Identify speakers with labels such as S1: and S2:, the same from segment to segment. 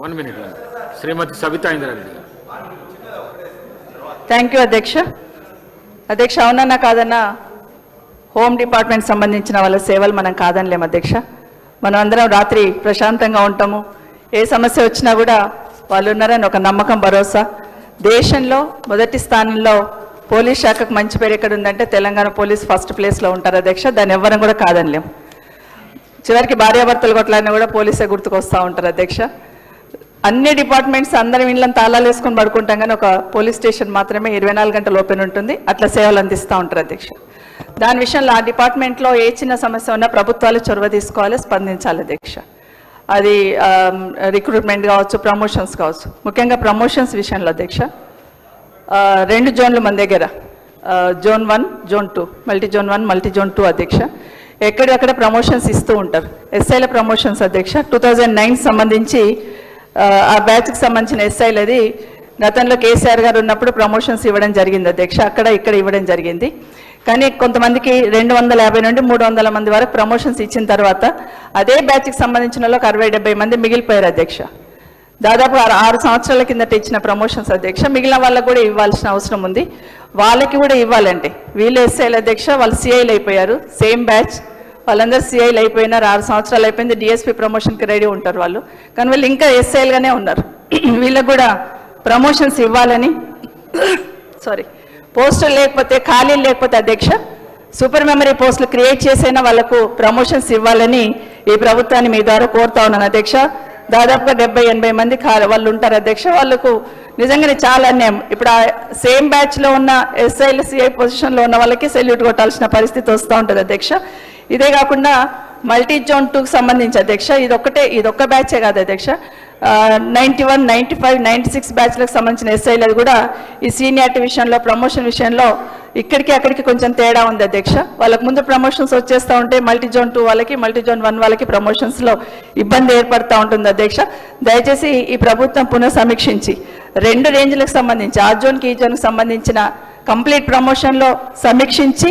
S1: 1 minute. Shrimati Sabitha Indra Reddy.
S2: Thank you అధ్యక్ష. అధ్యక్ష, అవునన్నా కాదన్నా హోమ్ డిపార్ట్మెంట్ సంబంధించిన వాళ్ళ సేవలు మనం కాదనలేము అధ్యక్ష. మనం అందరం రాత్రి ప్రశాంతంగా ఉంటాము. ఏ సమస్య వచ్చినా కూడా వాళ్ళు ఉన్నారని ఒక నమ్మకం, భరోసా. దేశంలో మొదటి స్థానంలో పోలీస్ శాఖకు మంచి పేరు ఎక్కడ ఉందంటే తెలంగాణ పోలీస్ ఫస్ట్ ప్లేస్లో ఉంటారు అధ్యక్ష. దాన్ని ఎవ్వరం కూడా కాదనలేము. చివరికి భార్యాభర్తలు కొట్లాడినా కూడా పోలీసే గుర్తుకొస్తూ ఉంటారు అధ్యక్ష. అన్ని డిపార్ట్మెంట్స్ అందరం ఇళ్ళని తాళాలు వేసుకొని పడుకుంటాం, కానీ ఒక పోలీస్ స్టేషన్ మాత్రమే 24 గంటలు ఓపెన్ ఉంటుంది. అట్లా సేవలు అందిస్తూ ఉంటారు అధ్యక్ష. దాని విషయంలో ఆ డిపార్ట్మెంట్లో ఏ చిన్న సమస్య ఉన్నా ప్రభుత్వాలు చొరవ తీసుకోవాలి, స్పందించాలి అధ్యక్ష. అది రిక్రూట్మెంట్ కావచ్చు, ప్రమోషన్స్ కావచ్చు. ముఖ్యంగా ప్రమోషన్స్ విషయంలో అధ్యక్ష 2 జోన్లు మన దగ్గర, zone 1, zone 2, multi zone 1, multi zone 2 అధ్యక్ష. ఎక్కడెక్కడ ప్రమోషన్స్ ఇస్తూ ఉంటారు. ఎస్ఐల ప్రమోషన్స్ అధ్యక్ష 2009 సంబంధించి ఆ బ్యాచ్కి సంబంధించిన ఎస్ఐలది గతంలో కేసీఆర్ గారు ఉన్నప్పుడు ప్రమోషన్స్ ఇవ్వడం జరిగింది అధ్యక్ష. అక్కడ ఇక్కడ ఇవ్వడం జరిగింది. కానీ కొంతమందికి 250 నుండి 300 మంది వరకు ప్రమోషన్స్ ఇచ్చిన తర్వాత అదే బ్యాచ్కి సంబంధించిన వాళ్ళకి 60-70 మంది మిగిలిపోయారు అధ్యక్ష. దాదాపు 6 సంవత్సరాల కిందట ఇచ్చిన ప్రమోషన్స్ అధ్యక్ష. మిగిలిన వాళ్ళకు కూడా ఇవ్వాల్సిన అవసరం ఉంది. వాళ్ళకి కూడా ఇవ్వాలంటే వీళ్ళు ఎస్ఐలు అధ్యక్ష, వాళ్ళు సిఐలు అయిపోయారు. సేమ్ బ్యాచ్, వాళ్ళందరూ సిఐలు అయిపోయినారు. 6 సంవత్సరాలు అయిపోయింది. డిఎస్పీ ప్రమోషన్కి రెడీ ఉంటారు వాళ్ళు, కానీ వీళ్ళు ఇంకా ఎస్ఐలుగానే ఉన్నారు. వీళ్ళకు కూడా ప్రమోషన్స్ ఇవ్వాలని, పోస్టులు లేకపోతే, ఖాళీలు లేకపోతే అధ్యక్ష సూపర్ మెమరీ పోస్టులు క్రియేట్ చేసైనా వాళ్ళకు ప్రమోషన్స్ ఇవ్వాలని ఈ ప్రభుత్వాన్ని మీ ద్వారా కోరుతా ఉన్నాను అధ్యక్ష. దాదాపుగా 70-80 మంది వాళ్ళు ఉంటారు అధ్యక్ష. వాళ్ళకు నిజంగానే చాలా అన్యాయం. ఇప్పుడు ఆ సేమ్ బ్యాచ్లో ఉన్న ఎస్ఐలు సిఐ పొజిషన్లో ఉన్న వాళ్ళకి సెల్యూట్ కొట్టాల్సిన పరిస్థితి వస్తూ ఉంటుంది అధ్యక్ష. ఇదే కాకుండా మల్టీ జోన్ 2కి సంబంధించి అధ్యక్ష ఇదొక్క బ్యాచే కాదు అధ్యక్ష. 91, 95, 96 బ్యాచ్లకు సంబంధించిన ఎస్ఐలు కూడా ఈ సీనియారిటీ విషయంలో, ప్రమోషన్ విషయంలో ఇక్కడికి అక్కడికి కొంచెం తేడా ఉంది అధ్యక్ష. వాళ్ళకు ముందు ప్రమోషన్స్ వచ్చేస్తూ ఉంటే మల్టీ జోన్ 2 వాళ్ళకి, మల్టీ జోన్ 1 వాళ్ళకి ప్రమోషన్స్లో ఇబ్బంది ఏర్పడుతూ ఉంటుంది అధ్యక్ష. దయచేసి ఈ ప్రభుత్వం పునఃసమీక్షించి 2 రేంజ్లకు సంబంధించి, ఆ జోన్కి ఈ జోన్కి సంబంధించిన కంప్లీట్ ప్రమోషన్లో సమీక్షించి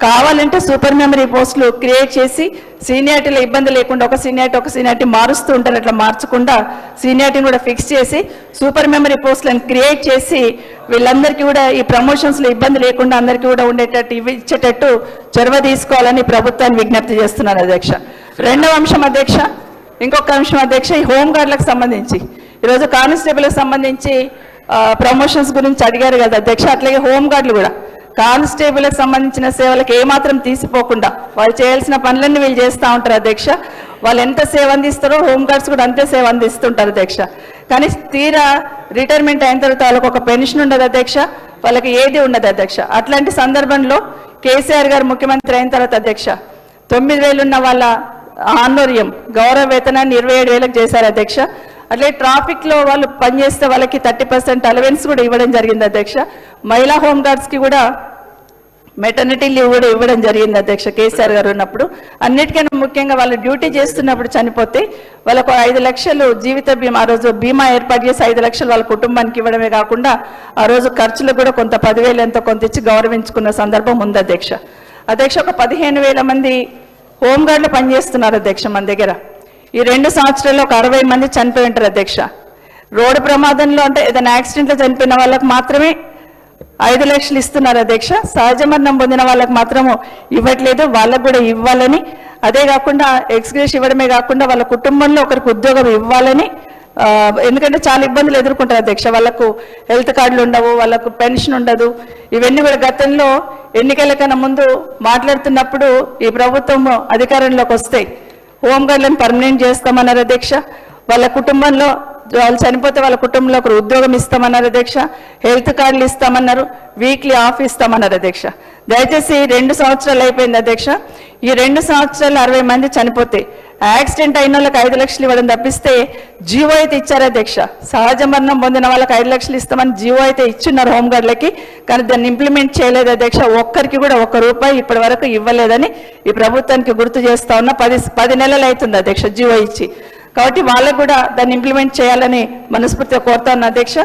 S2: కావాలంటే సూపర్ మెమరీ పోస్టులు క్రియేట్ చేసి సీనియారిటీలో ఇబ్బంది లేకుండా ఒక సీనియారిటీ మారుస్తూ ఉంటారు. అట్లా మార్చకుండా సీనియారిటీని కూడా ఫిక్స్ చేసి సూపర్ మెమరీ పోస్టులను క్రియేట్ చేసి వీళ్ళందరికీ కూడా ఈ ప్రమోషన్స్లో ఇబ్బంది లేకుండా అందరికీ కూడా ఉండేటట్టు ఇచ్చేటట్టు చొరవ తీసుకోవాలని ప్రభుత్వాన్ని విజ్ఞప్తి చేస్తున్నాను అధ్యక్ష. రెండవ అంశం అధ్యక్ష, ఇంకొక అంశం అధ్యక్ష, ఈ హోంగార్డులకు సంబంధించి ఈరోజు కానిస్టేబుల్కి సంబంధించి ప్రమోషన్స్ గురించి అడిగారు కదా అధ్యక్ష. అట్లాగే హోంగార్డులు కూడా కానిస్టేబుల్కి సంబంధించిన సేవలకు ఏమాత్రం తీసిపోకుండా వాళ్ళు చేయాల్సిన పనులన్నీ వీళ్ళు చేస్తూ ఉంటారు అధ్యక్ష. వాళ్ళు ఎంత సేవ అందిస్తారో హోంగార్డ్స్ కూడా అంతే సేవ అందిస్తుంటారు అధ్యక్ష. కానీ తీరా రిటైర్మెంట్ అయిన తర్వాత వాళ్ళకి ఒక పెన్షన్ ఉండదు అధ్యక్ష, వాళ్ళకి ఏది ఉండదు అధ్యక్ష. అట్లాంటి సందర్భంలో కేసీఆర్ గారు ముఖ్యమంత్రి అయిన తర్వాత అధ్యక్ష 9,000 ఉన్న వాళ్ళ ఆనోర్యం గౌరవ వేతనాన్ని 27,000కి చేశారు అధ్యక్ష. అట్లే ట్రాఫిక్లో వాళ్ళు పనిచేస్తే వాళ్ళకి 30% అలవెన్స్ కూడా ఇవ్వడం జరిగింది అధ్యక్ష. మహిళా హోంగార్డ్స్కి కూడా మెటర్నిటీ లీవ్ కూడా ఇవ్వడం జరిగింది అధ్యక్ష కేసీఆర్ గారు ఉన్నప్పుడు. అన్నిటికన్నా ముఖ్యంగా వాళ్ళు డ్యూటీ చేస్తున్నప్పుడు చనిపోతే వాళ్ళకు 5 లక్షలు జీవిత బీమా, ఆ రోజు బీమా ఏర్పాటు చేసి 5 లక్షలు వాళ్ళ కుటుంబానికి ఇవ్వడమే కాకుండా ఆ రోజు ఖర్చులు కూడా కొంత 10,000 ఎంతో కొంత ఇచ్చి గౌరవించుకున్న సందర్భం ఉంది అధ్యక్ష. ఒక 15,000 మంది హోంగార్డులు పనిచేస్తున్నారు అధ్యక్ష మన దగ్గర. ఈ 2 సంవత్సరాల్లో ఒక 60 మంది చనిపోయి ఉంటారు అధ్యక్ష. రోడ్డు ప్రమాదంలో అంటే ఏదైనా యాక్సిడెంట్లో చనిపోయిన వాళ్ళకు మాత్రమే 5 లక్షలు ఇస్తున్నారు అధ్యక్ష. సహజ మరణం పొందిన వాళ్ళకు మాత్రము ఇవ్వట్లేదు, వాళ్ళకు కూడా ఇవ్వాలని. అదే కాకుండా ఎక్స్గ్రేస్ ఇవ్వడమే కాకుండా వాళ్ళ కుటుంబంలో ఒకరికి ఉద్యోగం ఇవ్వాలని. ఎందుకంటే చాలా ఇబ్బందులు ఎదుర్కొంటారు అధ్యక్ష. వాళ్ళకు హెల్త్ కార్డులు ఉండవు, వాళ్ళకు పెన్షన్ ఉండదు. ఇవన్నీ కూడా గతంలో ఎన్నికల కన్నా ముందు మాట్లాడుతున్నప్పుడు ఈ ప్రభుత్వం అధికారంలోకి వస్తే హోంగార్డులను పర్మనెంట్ చేస్తామన్నారు అధ్యక్ష. వాళ్ళ కుటుంబంలో వాళ్ళు చనిపోతే వాళ్ళ కుటుంబంలో ఒకరు ఉద్యోగం ఇస్తామన్నారు అధ్యక్ష. హెల్త్ కార్డులు ఇస్తామన్నారు, వీక్లీ ఆఫ్ ఇస్తామన్నారు అధ్యక్ష. దయచేసి 2 సంవత్సరాలు అయిపోయింది అధ్యక్ష. ఈ 2 సంవత్సరాలు 60 మంది చనిపోతే యాక్సిడెంట్ అయిన వాళ్ళకి 5 లక్షలు ఇవ్వడం తప్పిస్తే జీవో అయితే ఇచ్చారు అధ్యక్ష. సహజ మరణం పొందిన వాళ్ళకి 5 లక్షలు ఇస్తామని జీవో అయితే ఇచ్చున్నారు హోంగార్డులకి, కానీ దాన్ని ఇంప్లిమెంట్ చేయలేదు అధ్యక్ష. ఒక్కరికి కూడా ₹1 ఇప్పటి వరకు ఇవ్వలేదని ఈ ప్రభుత్వానికి గుర్తు చేస్తా ఉన్నా. 10 నెలలు అవుతుంది అధ్యక్ష జీవో ఇచ్చి. కాబట్టి వాళ్ళకు కూడా దాన్ని ఇంప్లిమెంట్ చేయాలని మనస్ఫూర్తిగా కోరుతాను అధ్యక్ష.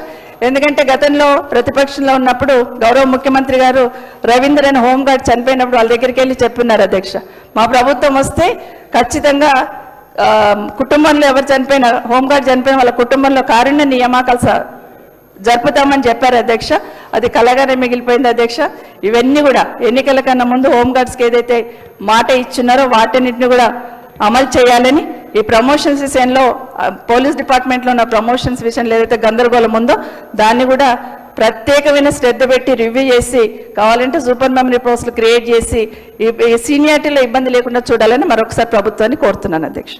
S2: ఎందుకంటే గతంలో ప్రతిపక్షంలో ఉన్నప్పుడు గౌరవ ముఖ్యమంత్రి గారు రవీంద్ర అనే హోంగార్డ్ చనిపోయినప్పుడు వాళ్ళ దగ్గరికి వెళ్ళి చెప్పున్నారు అధ్యక్ష, మా ప్రభుత్వం వస్తే ఖచ్చితంగా కుటుంబంలో ఎవరు చనిపోయినా, హోంగార్డ్ చనిపోయిన వాళ్ళ కుటుంబంలో కారుణ్య నియామకాలు జరుపుతామని చెప్పారు అధ్యక్ష. అది కలగానే మిగిలిపోయింది అధ్యక్ష. ఇవన్నీ కూడా ఎన్నికల కన్నా ముందు హోంగార్డ్స్కి ఏదైతే మాట ఇచ్చున్నారో వాటన్నిటిని కూడా అమలు చేయాలని, ఈ ప్రమోషన్స్ విషయంలో పోలీస్ డిపార్ట్మెంట్లో ఉన్న ప్రమోషన్స్ విషయంలో ఏదైతే గందరగోళం ఉందో దాన్ని కూడా ప్రత్యేకమైన శ్రద్ధ పెట్టి రివ్యూ చేసి కావాలంటే సూపర్ మెమరీ పోస్టులు క్రియేట్ చేసి ఈ సీనియారిటీలో ఇబ్బంది లేకుండా చూడాలని మరొకసారి ప్రభుత్వాన్ని కోరుతున్నాను అధ్యక్ష.